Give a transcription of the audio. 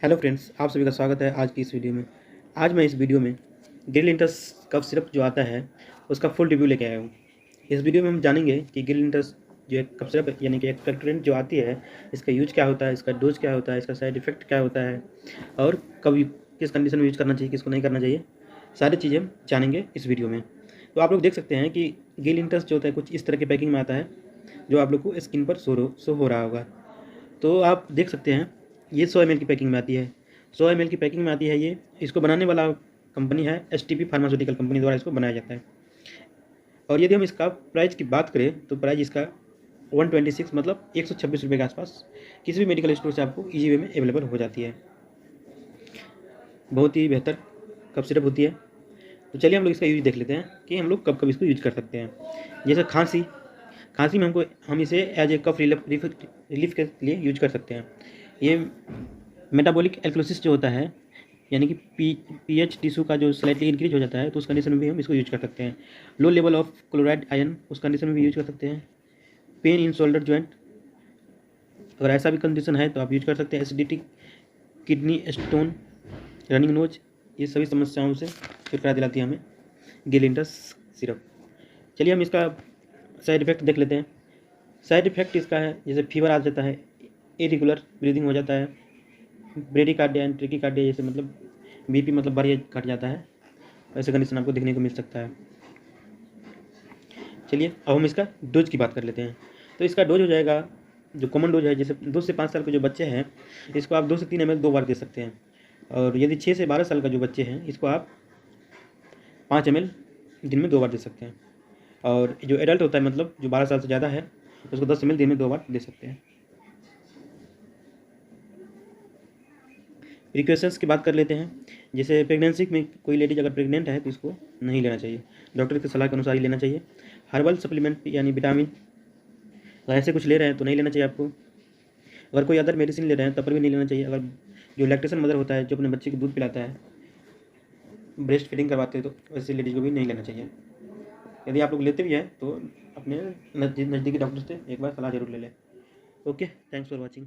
Hello friends, आप सभी का स्वागत है आज की इस वीडियो में। आज मैं इस वीडियो में गिलिंटस कफ सिरप जो आता है उसका फुल रिव्यू लेके आया हूँ। इस वीडियो में हम जानेंगे कि गिलिंटस जो एक कफ सिरप यानी कि एक्सपेक्टोरेंट जो आती है, इसका यूज क्या होता है, इसका डोज क्या होता है, इसका साइड इफेक्ट क्या होता है और कब किस कंडीशन में यूज करना चाहिए, किसको नहीं करना चाहिए, सारी चीज़ें हम जानेंगे इस वीडियो में। तो आप लोग देख सकते हैं कि गिलिंटस जो होता है कुछ इस तरह के पैकिंग में आता है जो आप लोग को स्क्रीन पर शो हो रहा होगा। तो आप देख सकते हैं ये 100 ml की पैकिंग में आती है। 100 ml की पैकिंग में आती है ये। इसको बनाने वाला कंपनी है एसटीपी फार्मास्यूटिकल कंपनी द्वारा इसको बनाया जाता है। और यदि हम इसका प्राइस की बात करें तो प्राइस इसका 126 मतलब 126 रुपये के आसपास किसी भी मेडिकल स्टोर से आपको ईजी वे में अवेलेबल हो जाती है। बहुत ही बेहतर कफ सिरप होती है। तो चलिए हम लोग इसका यूज देख लेते हैं कि हम लोग कब कब इसको यूज कर सकते हैं। जैसे खांसी में हम इसे एज ए कफ रिलीफ के लिए यूज कर सकते हैं। ये मेटाबॉलिक एल्कलोसिस जो होता है यानी कि पीएच टिश्यू का जो स्लाइटली इंक्रीज हो जाता है तो उस कंडीशन में भी हम इसको यूज कर सकते हैं। Low level of chloride ion उस कंडीशन में भी यूज कर सकते हैं। पेन इन शोल्डर जॉइंट अगर ऐसा भी कंडीशन है तो आप यूज कर सकते हैं। Acidity, kidney stone, running nose, ये सभी समस्याओं से छुटकारा दिलाती है हमें गिलिंटस सिरप। चलिए हम इसका साइड इफ़ेक्ट देख लेते हैं। साइड इफ़ेक्ट इसका है जैसे फीवर आ जाता है, इरेगुलर ब्रीदिंग हो जाता है, ब्रेडिकार्डिया एंड ट्रैकिकार्डिया जैसे मतलब बीपी मतलब बढ़िया घट जाता है, ऐसे कंडीशन आपको देखने को मिल सकता है। चलिए अब हम इसका डोज की बात कर लेते हैं। तो इसका डोज हो जाएगा जो कॉमन डोज है, जैसे 2 से 5 साल के जो बच्चे हैं इसको आप 2 से 3 ml 2 बार दे सकते हैं। और यदि 6 से 12 साल का जो बच्चे हैं इसको आप 5 ml दिन में 2 बार दे सकते हैं। और जो एडल्ट होता है मतलब जो 12 साल से ज़्यादा है उसको 10 ml दिन में 2 बार दे सकते हैं। प्रिकॉशंस की बात कर लेते हैं। जैसे प्रेगनेंसी में कोई लेडीज अगर प्रेग्नेंट है तो इसको नहीं लेना चाहिए, डॉक्टर की सलाह के अनुसार ही लेना चाहिए। हर्बल सप्लीमेंट यानी विटामिन अगर ऐसे कुछ ले रहे हैं तो नहीं लेना चाहिए आपको। अगर कोई अदर मेडिसिन ले रहे हैं तब पर भी नहीं लेना चाहिए। अगर जो लैक्टेशन मदर होता है जो अपने बच्चे को दूध पिलाता है, ब्रेस्ट फीडिंग करवाते हैं तो वैसे लेडीज को भी नहीं लेना चाहिए। यदि आप लोग लेते भी हैं तो अपने नज़दीकी डॉक्टर से एक बार सलाह जरूर ले लें। Okay, thanks for watching.